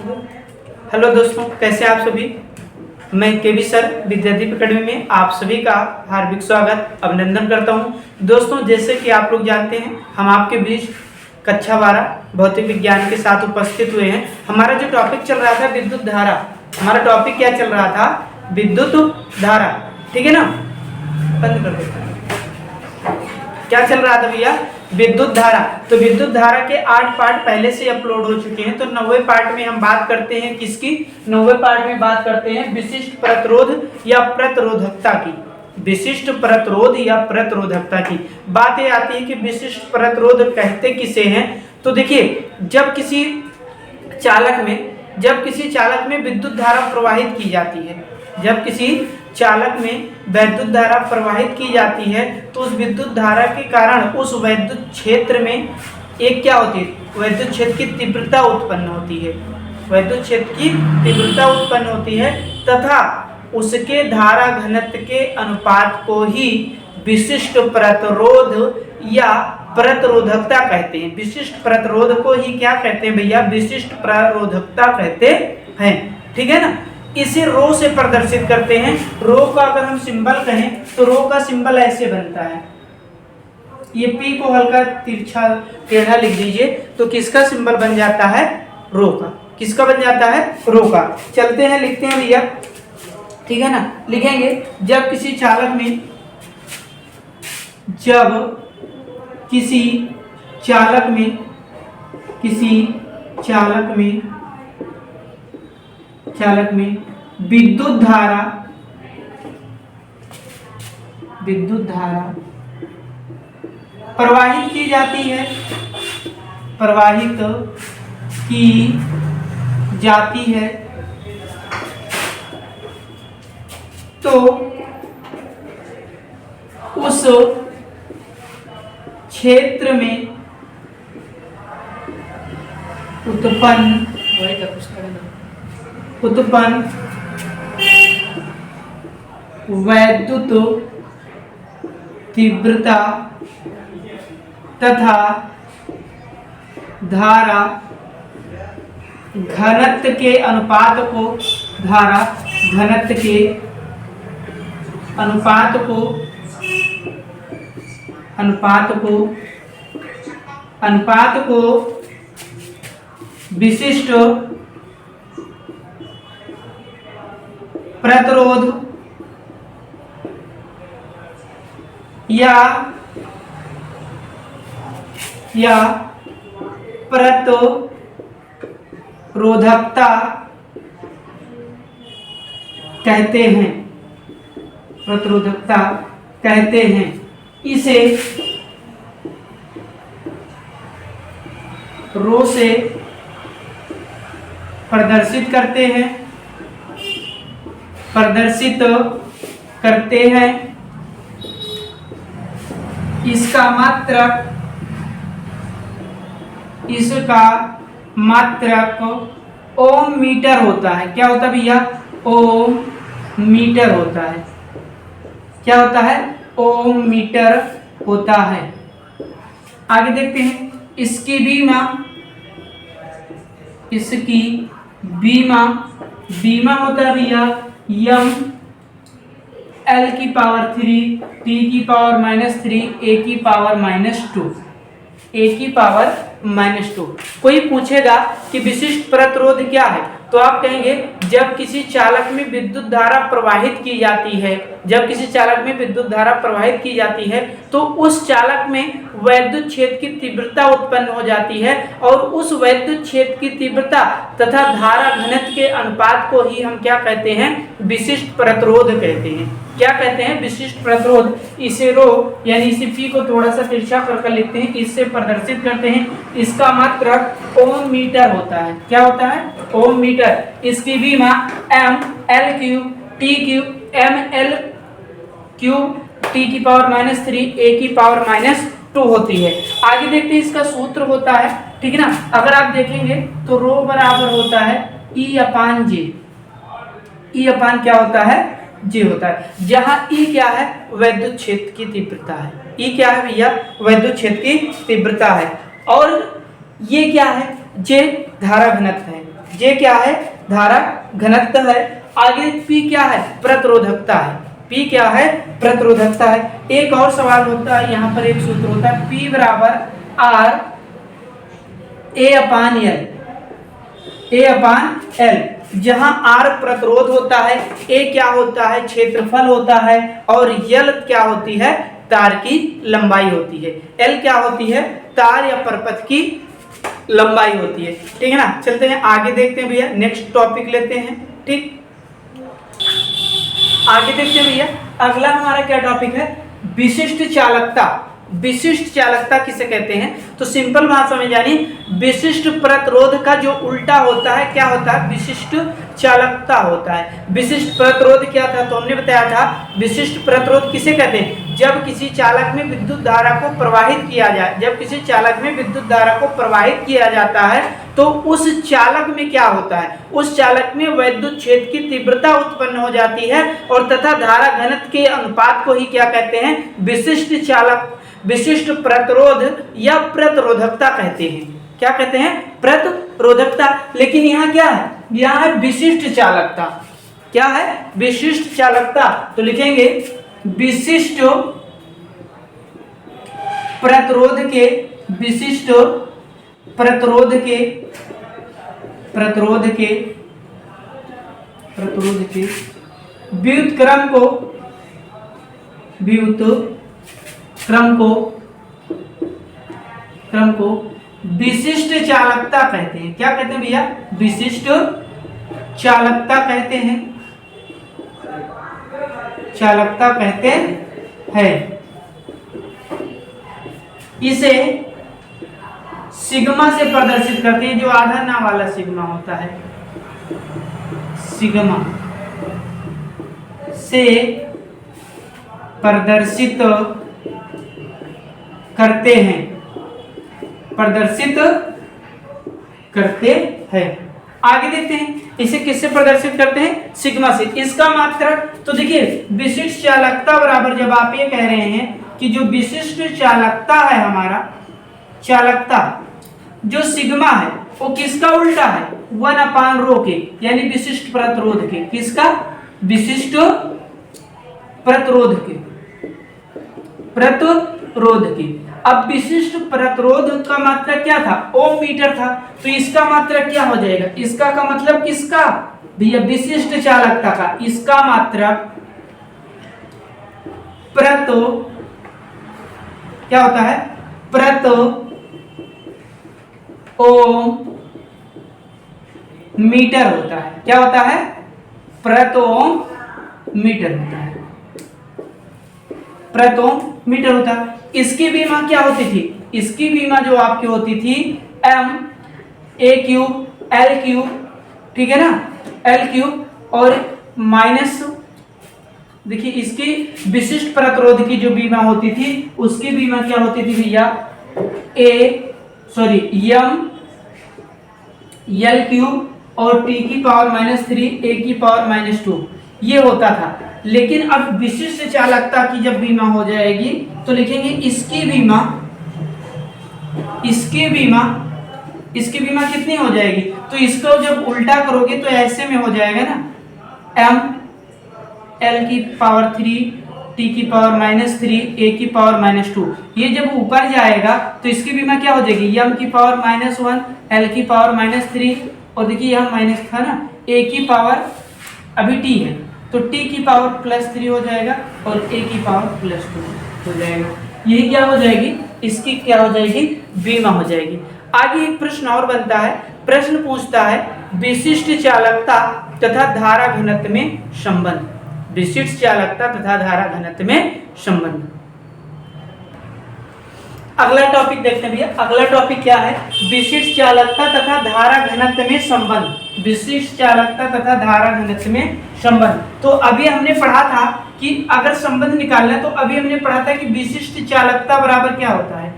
Hello दोस्तों, कैसे आप सभी। मैं केवी सर विद्यादीप अकेडमी में आप सभी का हार्दिक स्वागत अभिनंदन करता हूं। दोस्तों, जैसे कि आप लोग जानते हैं, हम आपके बीच कक्षा 12 भौतिक विज्ञान के साथ उपस्थित हुए हैं। हमारा जो टॉपिक चल रहा था विद्युत धारा, हमारा टॉपिक क्या चल रहा था? विद्युत धारा, ठीक है ना। बंद कर देते हैं। क्या चल रहा था भैया? विद्युत धारा। तो विद्युत धारा के 8 पार्ट पहले से अपलोड हो चुके हैं। तो 9वें पार्ट में हम बात करते हैं किसकी? 9वें पार्ट में बात करते हैं विशिष्ट प्रतिरोध या प्रतिरोधकता की। विशिष्ट प्रतिरोध या प्रतिरोधकता की बात ये आती है कि विशिष्ट प्रतिरोध कहते किसे हैं। तो देखिए, जब किसी चालक में विद्युत धारा प्रवाहित की जाती है, जब किसी चालक में वैद्युत धारा प्रवाहित की जाती है, तो उस विद्युत धारा के कारण उस वैद्युत क्षेत्र में एक क्या होती है? वैद्युत क्षेत्र की तीव्रता उत्पन्न होती है। वैद्युत क्षेत्र की तीव्रता उत्पन्न होती है तथा उसके धारा घनत्व के अनुपात को ही विशिष्ट प्रतिरोध या प्रतिरोधकता कहते हैं। विशिष्ट प्रतिरोध को ही क्या कहते हैं भैया? विशिष्ट प्रतिरोधकता कहते हैं, ठीक है ना। इसे रो से प्रदर्शित करते हैं। रो का अगर हम सिंबल कहें तो रो का सिंबल ऐसे बनता है। ये पी को हल्का तिरछा टेढ़ा लिख दीजिए तो किसका सिंबल बन जाता है? रो का। किसका बन जाता है? रो का। चलते हैं, लिखते हैं भैया, ठीक है ना। लिखेंगे, जब किसी चालक में विद्युत धारा प्रवाहित की जाती है तो उस क्षेत्र में उत्पन्न वैद्युत तीव्रता तथा धारा घनत्व के अनुपात को विशिष्ट प्रतिरोध या प्रतिरोधकता कहते हैं। इसे रो से प्रदर्शित करते हैं। इसका मात्रक ओम मीटर होता है। क्या होता है भैया? ओम मीटर होता है। क्या होता है? ओम मीटर होता है। आगे देखते हैं, इसकी बीमा होता है भैया यम L की पावर 3 T की पावर -3 A की पावर -2। कोई पूछेगा कि विशिष्ट प्रतिरोध क्या है, तो आप कहेंगे जब किसी चालक में विद्युत धारा प्रवाहित की जाती है तो उस चालक में वैद्युत क्षेत्र की तीव्रता उत्पन्न हो जाती है और उस वैद्युत क्षेत्र की तीव्रता तथा धारा घनत्व के अनुपात को ही हम क्या कहते हैं? विशिष्ट प्रतिरोध कहते हैं। क्या कहते हैं? विशिष्ट प्रतिरोध। इसे रो यानी इसे पी को थोड़ा सा तिरछा कर लिखते हैं, इससे प्रदर्शित करते हैं। इसका मात्रक ओम मीटर होता है। क्या होता है? ओम मीटर। इसकी बीमा M/L³ T³ M/L³ T की पावर -3 A की पावर -2 होती है। आगे देखते हैं, इसका सूत्र होता है, ठीक है ना। अगर आप देखेंगे तो रो बराबर होता है E/J। E/, क्या होता है? J होता है। जहां E क्या है? वैद्युत क्षेत्र की तीव्रता है। E क्या है भैया? वैद्युत क्षेत्र की तीव्रता है। और ये क्या है? J धारा घनत्व है। जे क्या है, धारा घनत्व है। आगे P क्या है, प्रतिरोधकता है। P क्या है, प्रतिरोधकता है। एक और सवाल होता है, यहाँ पर एक सूत्र होता है P बराबर R A/L, जहां R प्रतिरोध होता है, A क्या होता है, क्षेत्रफल होता है, और L क्या होती है, तार की लंबाई होती है। L क्या होती है, तार या परपथ की लंबाई होती है। ठीक है ना, चलते हैं आगे देखते हैं भैया, नेक्स्ट टॉपिक लेते हैं। ठीक, आगे देखते हैं भैया, अगला हमारा क्या टॉपिक है, विशिष्ट चालकता। विशिष्ट चालकता किसे कहते हैं, तो सिंपल भाषा में जानिए, विशिष्ट प्रतिरोध का जो उल्टा होता है क्या होता है, विशिष्ट चालकता होता है। विशिष्ट प्रतिरोध क्या था, तो हमने बताया था विशिष्ट प्रतिरोध किसे कहते हैं, जब किसी चालक में विद्युत धारा को प्रवाहित किया जाए, जब किसी चालक में विद्युत धारा को प्रवाहित किया जाता है तो उस चालक में क्या होता है, उस चालक में वैद्युत क्षेत्र की तीव्रता उत्पन्न हो जाती है, और तथा धारा घनत्व के अनुपात को ही क्या कहते हैं, विशिष्ट चालक, विशिष्ट प्रतिरोध या प्रतिरोधकता कहते हैं। क्या कहते हैं, प्रतिरोधकता। लेकिन यहाँ क्या है, यहाँ है विशिष्ट चालकता। क्या है, विशिष्ट चालकता, तो लिखेंगे विशिष्ट प्रतिरोध के, विशिष्ट प्रतिरोध के क्रम को विशिष्ट चालकता कहते हैं। क्या कहते हैं भैया, विशिष्ट चालकता कहते हैं, चालकता कहते हैं। इसे सिग्मा से प्रदर्शित करते हैं, जो आधा ना वाला सिग्मा होता है, सिग्मा से प्रदर्शित करते हैं, प्रदर्शित करते हैं। आगे देखते हैं, इसे किससे प्रदर्शित करते हैं, सिग्मा से। इसका मात्रक, तो देखिए विशिष्ट चालकता बराबर, जब आप ये कह रहे हैं कि जो विशिष्ट चालकता है हमारा, चालकता जो सिग्मा है वो किसका उल्टा है, 1/ρ के, यानी विशिष्ट प्रतिरोध के। किसका, विशिष्ट प्रतिरोध के, प्रतिरोध के। अब विशिष्ट प्रतिरोध का मात्रक क्या था, ओम मीटर था, तो इसका मात्रक क्या हो जाएगा, इसका का मतलब किसका भैया, विशिष्ट चालकता का, इसका मात्रक प्रतो क्या होता है, प्रतो ओम मीटर होता है। क्या होता है, प्रतो ओम मीटर होता है, प्रतो ओम मीटर होता है। इसकी बीमा क्या होती थी, इसकी बीमा जो आपकी होती थी m(a³)L³, ठीक है ना, L³ और माइनस, देखिए इसकी विशिष्ट प्रतिरोध की जो बीमा होती थी, उसकी बीमा क्या होती थी भैया, mL³ और T⁻³ A⁻², ये होता था। लेकिन अब विशिष्ट चालकता की जब बीमा हो जाएगी तो लिखेंगे इसकी बीमा, इसकी बीमा कितनी हो जाएगी, तो इसको जब उल्टा करोगे तो ऐसे में हो जाएगा ना, mL³ T⁻³ A⁻²। ये जब ऊपर जाएगा तो इसकी बीमा क्या हो जाएगी, m⁻1 L⁻3, और देखिए यहाँ माइनस था ना, A⁻, अभी T है तो T⁻+3 हो जाएगा और A⁻+2 हो जाएगा। यही क्या हो जाएगी, इसकी क्या हो जाएगी, बीमा हो जाएगी। आगे एक प्रश्न और बनता है, प्रश्न पूछता है विशिष्ट चालकता तथा धारा घनत्व में संबंध, विशिष्ट चालकता तथा धारा घनत्व में संबंध। अगला टॉपिक देखते हैं भैया, अगला टॉपिक क्या है, विशिष्ट चालकता तथा धारा घनत्व में संबंध, विशिष्ट चालकता तथा धारा घनत्व में संबंध। तो अभी हमने पढ़ा था कि अगर संबंध निकालना है, तो अभी हमने पढ़ा था कि विशिष्ट चालकता बराबर क्या होता है,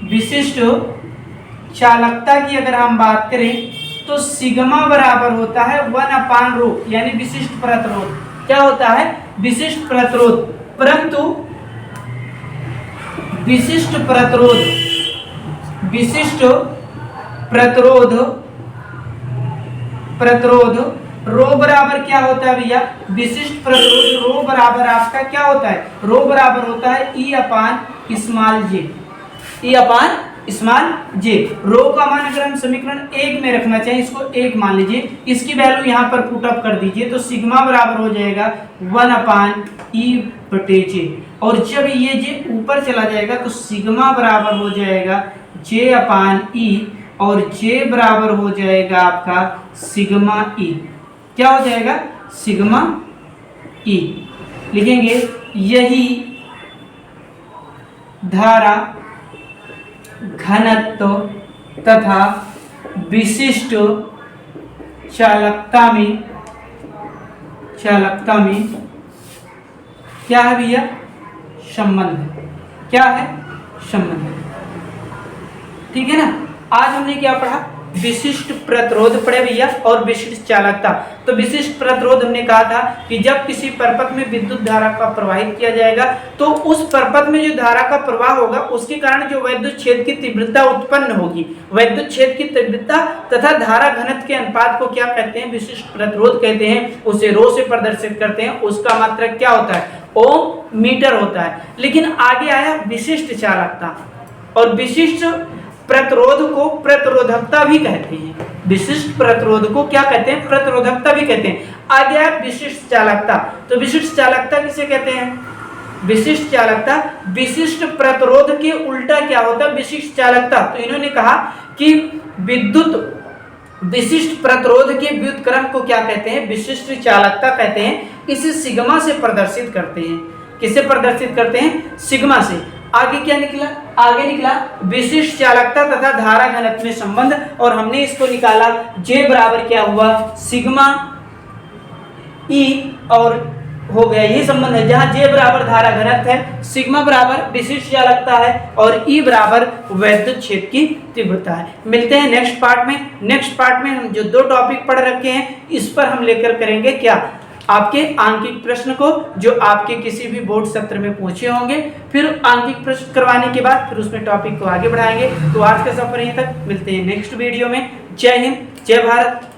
विशिष्ट चालकता की अगर हम बात करें तो सिग्मा बराबर होता है 1/ρ, यानी विशिष्ट प्रतिरोध। क्या होता है, विशिष्ट प्रतिरोध, परंतु विशिष्ट प्रतिरोध प्रतिरोध, रो बराबर क्या होता है भैया, विशिष्ट प्रतिरोध रो बराबर आपका क्या होता है, रो बराबर होता है ई अपान स्मॉल जे, ई अपान स्मॉल जे। रो का मान अगर हम समीकरण 1 में रखना चाहें, इसको 1 मान लीजिए, इसकी वैल्यू यहाँ पर पुट अप कर दीजिए, तो सिग्मा बराबर हो जाएगा 1 अपान ई बटे जे, और जब ये जे ऊपर चला जाएगा तो सिग्मा बराबर हो जाएगा जे अपान ई, और जे बराबर हो जाएगा आपका सिग्मा ई, क्या हो जाएगा सिग्मा ई। लिखेंगे यही धारा घनत्व तथा विशिष्ट चालकता में क्या है भैया, संबंध है, क्या है संबंध है, ठीक है ना। आज हमने क्या पढ़ा, विशिष्ट प्रतिरोध पढ़े भैया और विशिष्ट चालकता। तो विशिष्ट प्रतिरोध हमने कहा था कि जब किसी परपथ में विद्युत धारा का प्रवाहित किया जाएगा तो उस परपथ में जो धारा का प्रवाह होगा उसके कारण जो वैद्युत क्षेत्र की तीव्रता उत्पन्न होगी, वैद्युत क्षेत्र की तीव्रता तथा धारा घनत्व के अनुपात को क्या कहते हैं, विशिष्ट प्रतिरोध कहते हैं। उसे रो से प्रदर्शित करते हैं, उसका मात्रक क्या होता है, ओम मीटर होता है। लेकिन आगे आया विशिष्ट चालकता, और विशिष्ट प्रतिरोध को प्रतिरोधकता भी कहते हैं, विशिष्ट प्रतिरोध को क्या कहते हैं, प्रतिरोधकता भी कहते हैं। आगे है विशिष्ट चालकता। तो विशिष्ट चालकता किसे कहते हैं, विशिष्ट चालकता विशिष्ट प्रतिरोध के उल्टा क्या होता है, विशिष्ट चालकता। तो इन्होंने कहा कि विद्युत विशिष्ट प्रतिरोध के व्युत्क्रम को क्या कहते हैं, विशिष्ट चालकता कहते हैं। इसे सिग्मा से प्रदर्शित करते हैं, किसे प्रदर्शित करते हैं, सिग्मा से। आगे क्या निकला, आगे निकला विशिष्ट चालकता तथा धारा घनत्व में संबंध, और हमने इसको निकाला जे बराबर क्या हुआ, सिग्मा ई, और हो गया यही संबंध है, जहां जे बराबर धारा घनत्व है, सिग्मा बराबर विशिष्ट चालकता है, और ई बराबर वैद्युत क्षेत्र की तीव्रता है। मिलते हैं नेक्स्ट पार्ट में। नेक्स्ट पार्ट में हम जो 2 टॉपिक पढ़ रखे हैं इस पर हम लेकर करेंगे क्या, आपके आंकिक प्रश्न को, जो आपके किसी भी बोर्ड सत्र में पूछे होंगे। फिर आंकिक प्रश्न करवाने के बाद फिर उसमें टॉपिक को आगे बढ़ाएंगे। तो आज का सफर यहीं तक, मिलते हैं नेक्स्ट वीडियो में। जय हिंद, जय भारत।